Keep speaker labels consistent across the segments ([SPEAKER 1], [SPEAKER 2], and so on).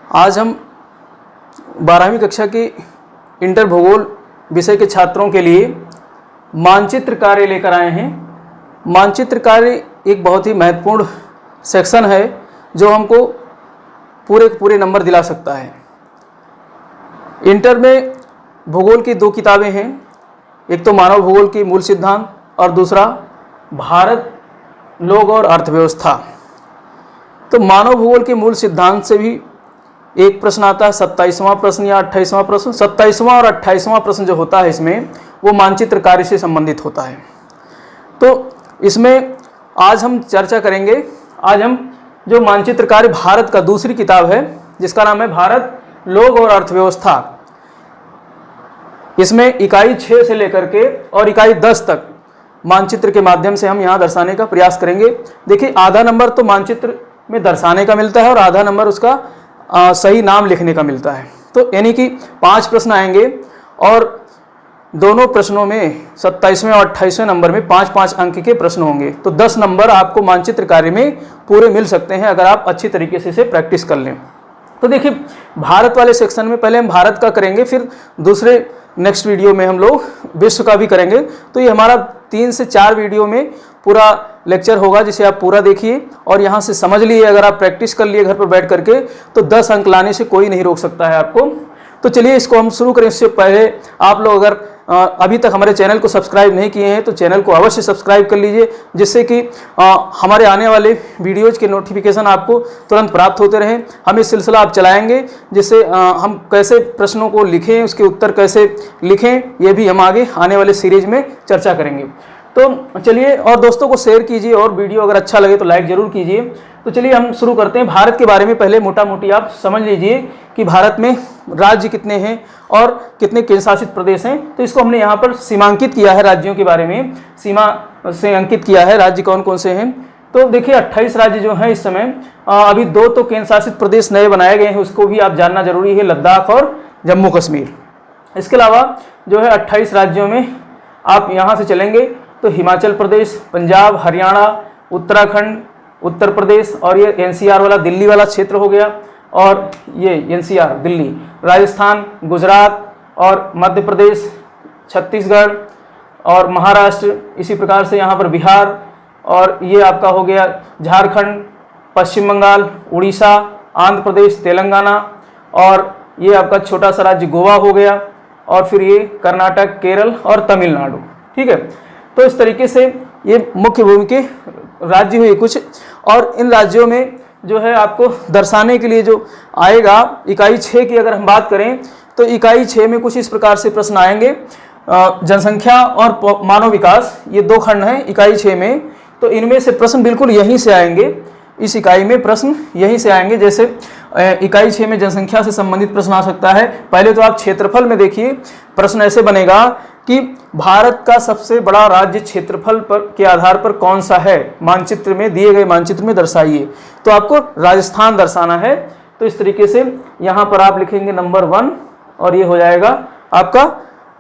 [SPEAKER 1] आज हम 12वीं कक्षा की इंटर भूगोल विषय के छात्रों के लिए मानचित्र कार्य लेकर आए हैं। मानचित्र कार्य एक बहुत ही महत्वपूर्ण सेक्शन है जो हमको पूरे नंबर दिला सकता है। इंटर में भूगोल की दो किताबें हैं, एक तो मानव भूगोल की मूल सिद्धांत और दूसरा भारत लोक और अर्थव्यवस्था। तो मानव भूगोल के मूल सिद्धांत से भी एक प्रश्न आता है, 27वां प्रश्न या 28वां प्रश्न। 27वां और 28वां प्रश्न जो होता है इसमें वो मानचित्र कार्य से संबंधित होता है। तो इसमें आज हम चर्चा करेंगे। आज हम जो मानचित्र कार्य भारत का दूसरी किताब है जिसका नाम है भारत लोक और अर्थव्यवस्था, इसमें इकाई 6 से लेकर के और इकाई 10 तक मानचित्र के माध्यम से हम यहाँ दर्शाने का प्रयास करेंगे। देखिए, आधा नंबर तो मानचित्र में दर्शाने का मिलता है और आधा नंबर उसका सही नाम लिखने का मिलता है। तो यानी कि 5 प्रश्न आएंगे और दोनों प्रश्नों में 27वें और 28वें नंबर में 5-5 अंक के प्रश्न होंगे। तो 10 नंबर आपको मानचित्र कार्य में पूरे मिल सकते हैं अगर आप अच्छी तरीके से इसे प्रैक्टिस कर लें। तो देखिए, भारत वाले सेक्शन में पहले हम भारत का करेंगे, फिर दूसरे नेक्स्ट वीडियो में हम लोग विश्व का भी करेंगे। तो ये हमारा 3 से 4 वीडियो में पूरा लेक्चर होगा जिसे आप पूरा देखिए और यहाँ से समझ लिए। अगर आप प्रैक्टिस कर लिए घर पर बैठ करके तो 10 अंक लाने से कोई नहीं रोक सकता है आपको। तो चलिए इसको हम शुरू करें। इससे पहले आप लोग अगर अभी तक हमारे चैनल को सब्सक्राइब नहीं किए हैं तो चैनल को अवश्य सब्सक्राइब कर लीजिए, जिससे कि हमारे आने वाले वीडियोज़ के नोटिफिकेशन आपको तुरंत प्राप्त होते रहें। हम इस सिलसिला आप चलाएंगे जिससे हम कैसे प्रश्नों को लिखें, उसके उत्तर कैसे लिखें, ये भी हम आगे आने वाले सीरीज में चर्चा करेंगे। तो चलिए, और दोस्तों को शेयर कीजिए और वीडियो अगर अच्छा लगे तो लाइक ज़रूर कीजिए। तो चलिए हम शुरू करते हैं। भारत के बारे में पहले मोटा मोटी आप समझ लीजिए कि भारत में राज्य कितने हैं और कितने केंद्र शासित प्रदेश हैं। तो इसको हमने यहाँ पर सीमांकित किया है, राज्यों के बारे में सीमा से अंकित किया है राज्य कौन कौन से हैं। तो देखिए 28 राज्य जो हैं इस समय, अभी 2 तो केंद्र शासित प्रदेश नए बनाए गए हैं, उसको भी आप जानना जरूरी है, लद्दाख और जम्मू कश्मीर। इसके अलावा जो है 28 राज्यों में आप यहाँ से चलेंगे तो हिमाचल प्रदेश, पंजाब, हरियाणा, उत्तराखंड, उत्तर प्रदेश और ये एनसीआर वाला दिल्ली वाला क्षेत्र हो गया, और ये एनसीआर दिल्ली, राजस्थान, गुजरात और मध्य प्रदेश, छत्तीसगढ़ और महाराष्ट्र, इसी प्रकार से यहाँ पर बिहार, और ये आपका हो गया झारखंड, पश्चिम बंगाल, उड़ीसा, आंध्र प्रदेश, तेलंगाना, और ये आपका छोटा सा राज्य गोवा हो गया, और फिर ये कर्नाटक, केरल और तमिलनाडु। ठीक है, तो इस तरीके से ये मुख्य भूमि के राज्य हुए कुछ। और इन राज्यों में जो है आपको दर्शाने के लिए जो आएगा, इकाई 6 की अगर हम बात करें तो इकाई 6 में कुछ इस प्रकार से प्रश्न आएंगे। जनसंख्या और मानव विकास, ये 2 खंड हैं इकाई 6 में। तो इनमें से प्रश्न बिल्कुल यहीं से आएंगे, इस इकाई में प्रश्न यहीं से आएंगे। जैसे इकाई 6 में जनसंख्या से संबंधित प्रश्न आ सकता है। पहले तो आप क्षेत्रफल में देखिए, प्रश्न ऐसे बनेगा कि भारत का सबसे बड़ा राज्य क्षेत्रफल पर के आधार पर कौन सा है, मानचित्र में दिए गए मानचित्र में दर्शाइए। तो आपको राजस्थान दर्शाना है। तो इस तरीके से यहाँ पर आप लिखेंगे नंबर 1 और ये हो जाएगा आपका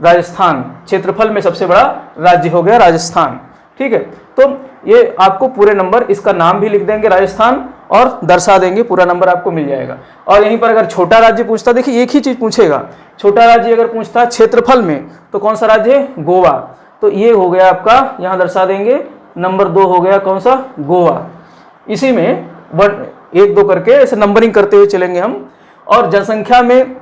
[SPEAKER 1] राजस्थान। क्षेत्रफल में सबसे बड़ा राज्य हो गया राजस्थान। ठीक है, तो ये आपको पूरे नंबर, इसका नाम भी लिख देंगे राजस्थान और दर्शा देंगे, पूरा नंबर आपको मिल जाएगा। और यहीं पर अगर छोटा राज्य पूछता, देखिए एक ही चीज पूछेगा, छोटा राज्य अगर पूछता क्षेत्रफल में तो कौन सा राज्य है, गोवा। तो ये हो गया आपका, यहाँ दर्शा देंगे नंबर 2 हो गया कौन सा, गोवा। इसी में 1, 2 करके ऐसे नंबरिंग करते हुए चलेंगे हम। और जनसंख्या में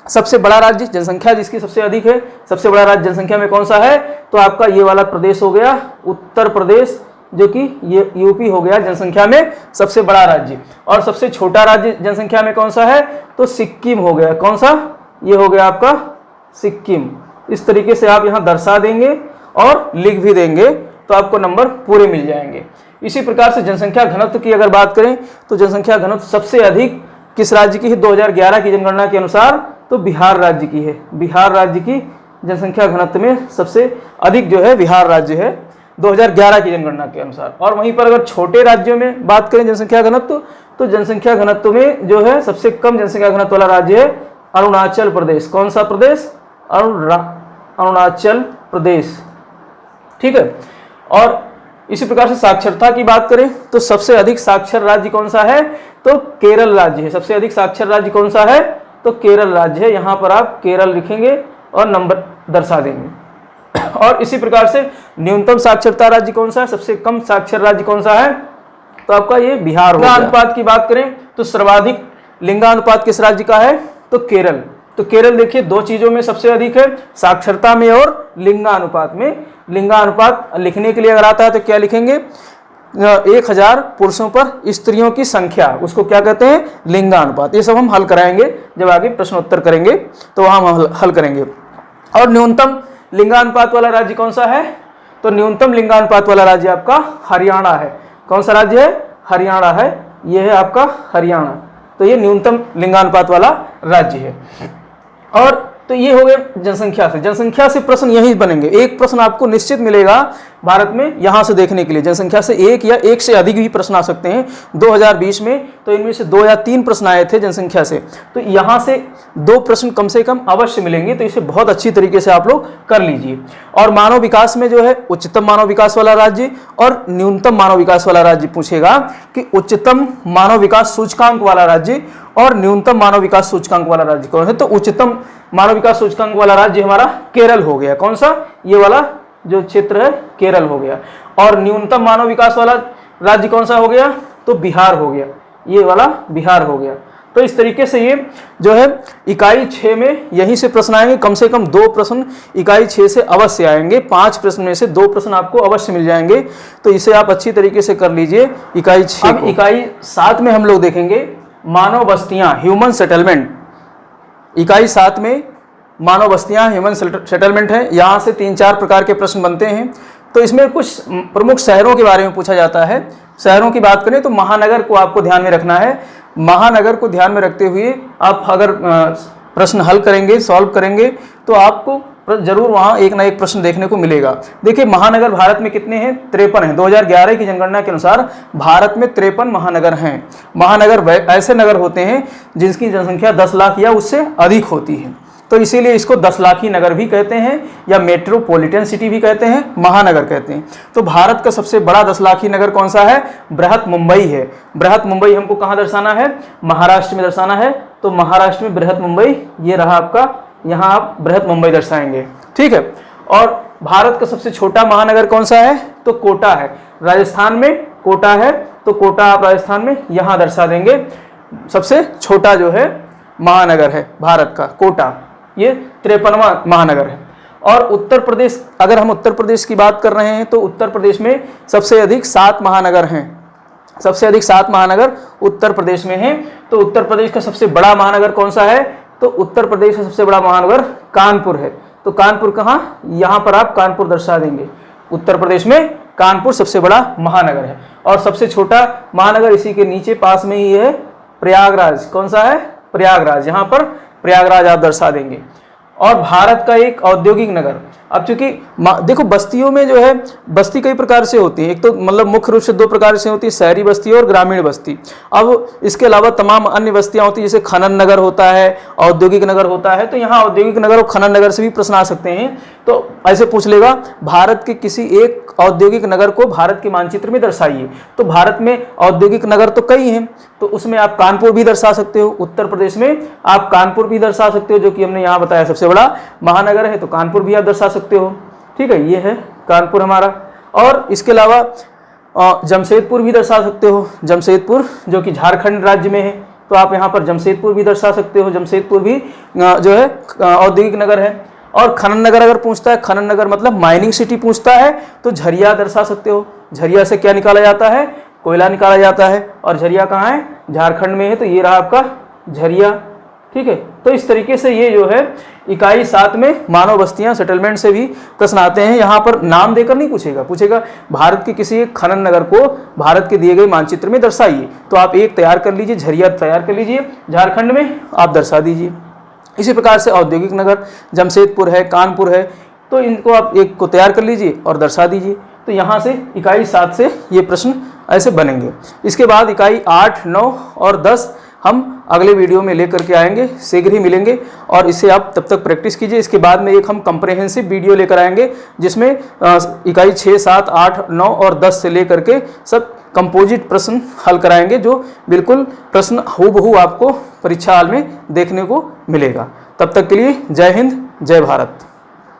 [SPEAKER 1] सबसे बड़ा राज्य, जनसंख्या जिसकी सबसे अधिक है, सबसे बड़ा राज्य जनसंख्या में कौन सा है, तो आपका ये वाला प्रदेश हो गया उत्तर प्रदेश, जो कि ये यूपी हो गया जनसंख्या में सबसे बड़ा राज्य। और सबसे छोटा राज्य जनसंख्या में कौन सा है, तो सिक्किम हो गया। कौन सा, ये हो गया आपका सिक्किम। इस तरीके से आप यहाँ दर्शा देंगे और लिख भी देंगे तो आपको नंबर पूरे मिल जाएंगे। इसी प्रकार से जनसंख्या घनत्व की अगर बात करें तो जनसंख्या घनत्व सबसे अधिक किस राज्य की है, 2011 की जनगणना के अनुसार तो बिहार राज्य की है। बिहार राज्य की जनसंख्या घनत्व में सबसे अधिक जो है बिहार राज्य है 2011 की जनगणना के अनुसार। और वहीं पर अगर छोटे राज्यों में बात करें जनसंख्या घनत्व, तो जनसंख्या घनत्व में जो है सबसे कम जनसंख्या घनत्व वाला राज्य है अरुणाचल प्रदेश। कौन सा प्रदेश, अरुणाचल प्रदेश। ठीक है, और इसी प्रकार से साक्षरता की बात करें तो सबसे अधिक साक्षर राज्य कौन सा है, तो केरल राज्य है। सबसे अधिक साक्षर राज्य कौन सा है, तो केरल राज्य है। यहाँ पर आप केरल लिखेंगे और नंबर दर्शा देंगे। और इसी प्रकार से न्यूनतम साक्षरता राज्य कौन सा है, सबसे कम साक्षर राज्य कौन सा है, तो आपका ये बिहार हो गया। लिंगानुपात की बात करें तो सर्वाधिक लिंगानुपात किस राज्य का है, तो केरल। तो केरल देखिए दो चीजों में सबसे अधिक है, साक्षरता में और लिंगानुपात में। लिंगानुपात लिखने के लिए अगर आता है तो क्या लिखेंगे, 1000 पुरुषों पर स्त्रियों की संख्या, उसको क्या कहते हैं, लिंगानुपात। ये सब हम हल कराएंगे जब आगे प्रश्नोत्तर करेंगे तो वहां हम हल करेंगे। और न्यूनतम लिंगानुपात वाला राज्य कौन सा है, तो न्यूनतम लिंगानुपात वाला राज्य आपका हरियाणा है। कौन सा राज्य है, हरियाणा है। यह है आपका हरियाणा। तो ये न्यूनतम लिंगानुपात वाला राज्य है। और तो ये हो गए जनसंख्या से। जनसंख्या से प्रश्न यही बनेंगे। एक प्रश्न आपको निश्चित मिलेगा भारत में यहां से देखने के लिए। जनसंख्या से एक या एक से अधिक भी प्रश्न आ सकते हैं। 2020 में तो इनमें से 2 या 3 प्रश्न आए थे जनसंख्या से, तो यहां से 2 प्रश्न कम से कम अवश्य मिलेंगे। तो इसे बहुत अच्छी तरीके से आप लोग कर लीजिए। और मानव विकास में जो है उच्चतम मानव विकास वाला राज्य और न्यूनतम मानव विकास वाला राज्य पूछेगा कि उच्चतम मानव विकास सूचकांक वाला राज्य और न्यूनतम मानव विकास सूचकांक वाला राज्य कौन है, तो उच्चतम मानव विकास सूचकांक वाला राज्य हमारा केरल हो गया। कौन सा, ये वाला जो क्षेत्र है केरल हो गया। और न्यूनतम मानव विकास वाला राज्य कौन सा हो गया, तो बिहार हो गया। ये वाला बिहार हो गया। तो इस तरीके से ये जो है इकाई 6 में यहीं से प्रश्न आएंगे। कम से कम 2 प्रश्न इकाई 6 से अवश्य आएंगे। 5 प्रश्न में से 2 प्रश्न आपको अवश्य मिल जाएंगे। तो इसे आप अच्छी तरीके से कर लीजिए इकाई 6। अब इकाई 7 में हम लोग देखेंगे मानव बस्तियां, ह्यूमन सेटलमेंट। इकाई 7 में मानव बस्तियां, ह्यूमन सेटलमेंट है। यहाँ से 3-4 प्रकार के प्रश्न बनते हैं। तो इसमें कुछ प्रमुख शहरों के बारे में पूछा जाता है। शहरों की बात करें तो महानगर को आपको ध्यान में रखना है। महानगर को ध्यान में रखते हुए आप अगर प्रश्न हल करेंगे, सॉल्व करेंगे, तो आपको जरूर वहाँ एक ना एक प्रश्न देखने को मिलेगा। देखिए महानगर भारत में कितने हैं, 53 हैं। 2011 की जनगणना के अनुसार भारत में 53 महानगर हैं। महानगर ऐसे नगर होते हैं जिसकी जनसंख्या 10 लाख या उससे अधिक होती है। तो इसीलिए इसको 10 लाखी नगर भी कहते हैं या मेट्रोपॉलिटन सिटी भी कहते हैं, महानगर कहते हैं। तो भारत का सबसे बड़ा 10 लाखी नगर कौन सा है, बृहत मुंबई है। बृहत मुंबई हमको कहाँ दर्शाना है, महाराष्ट्र में दर्शाना है। तो महाराष्ट्र में बृहत मुंबई ये रहा आपका, यहाँ आप बृहत मुंबई दर्शाएंगे, ठीक है। और भारत का सबसे छोटा महानगर कौन सा है, तो कोटा है। राजस्थान में कोटा है, तो कोटा आप राजस्थान में यहाँ दर्शा देंगे। सबसे छोटा जो है महानगर है भारत का कोटा, ये 53वां महानगर है। और उत्तर प्रदेश, अगर हम उत्तर प्रदेश की बात कर रहे हैं तो उत्तर प्रदेश में सबसे अधिक 7 महानगर हैं। सबसे अधिक 7 महानगर उत्तर प्रदेश में हैं। तो उत्तर प्रदेश का सबसे बड़ा महानगर कौन सा है, तो उत्तर प्रदेश का सबसे बड़ा महानगर कानपुर है। तो कानपुर कहाँ, यहाँ पर आप कानपुर दर्शा देंगे। उत्तर प्रदेश में कानपुर सबसे बड़ा महानगर है। और सबसे छोटा महानगर इसी के नीचे पास में ही है प्रयागराज। कौन सा है, प्रयागराज। यहाँ पर प्रयागराज आप दर्शा देंगे। और भारत का एक औद्योगिक नगर, अब चूंकि देखो बस्तियों में जो है बस्ती कई प्रकार से होती है। एक तो मतलब मुख्य रूप से 2 प्रकार से होती है, शहरी बस्ती और ग्रामीण बस्ती। अब इसके अलावा तमाम अन्य बस्तियां होती है, जैसे खनन नगर होता है, औद्योगिक नगर होता है। तो यहाँ औद्योगिक नगर और खनन नगर से भी प्रश्न आ सकते हैं। तो ऐसे पूछ लेगा भारत के किसी एक औद्योगिक नगर को भारत के मानचित्र में दर्शाइए। तो भारत में औद्योगिक नगर तो कई हैं, तो उसमें आप कानपुर भी दर्शा सकते हो। उत्तर प्रदेश में आप कानपुर भी दर्शा सकते हो, जो कि हमने यहाँ बताया सबसे बड़ा महानगर है। तो कानपुर भी आप दर्शा सकते हो, ठीक है। ये है कानपुर हमारा। और इसके अलावा जमशेदपुर भी दर्शा सकते हो। जमशेदपुर जो कि झारखंड राज्य में है, तो आप यहाँ पर जमशेदपुर भी दर्शा सकते हो। जमशेदपुर भी जो है औद्योगिक नगर है। और खनन नगर अगर पूछता है, खनन नगर मतलब माइनिंग सिटी पूछता है, तो झरिया दर्शा सकते हो। झरिया से क्या निकाला जाता है, कोयला निकाला जाता है। और झरिया कहाँ है, झारखंड में है। तो ये रहा आपका झरिया, ठीक है। तो इस तरीके से ये जो है इकाई 7 में मानव बस्तियां सेटलमेंट से भी प्रश्न आते हैं। यहाँ पर नाम देकर नहीं पूछेगा, पूछेगा भारत के किसी एक खनन नगर को भारत के दिए गए मानचित्र में दर्शाइए। तो आप एक तैयार कर लीजिए, झरिया तैयार कर लीजिए, झारखंड में आप दर्शा दीजिए। इसी प्रकार से औद्योगिक नगर जमशेदपुर है, कानपुर है, तो इनको आप एक को तैयार कर लीजिए और दर्शा दीजिए। तो यहाँ से इकाई 7 से ये प्रश्न ऐसे बनेंगे। इसके बाद इकाई 8, 9 और 10 हम अगले वीडियो में लेकर के आएंगे, शीघ्र ही मिलेंगे। और इसे आप तब तक प्रैक्टिस कीजिए। इसके बाद में एक हम कंप्रहेंसिव वीडियो लेकर आएंगे जिसमें इकाई 6, 7, 8, 9 और 10 से लेकर के सब कंपोजिट प्रश्न हल कराएंगे, जो बिल्कुल प्रश्न हूबहू आपको परीक्षा हाल में देखने को मिलेगा। तब तक के लिए जय हिंद, जय भारत।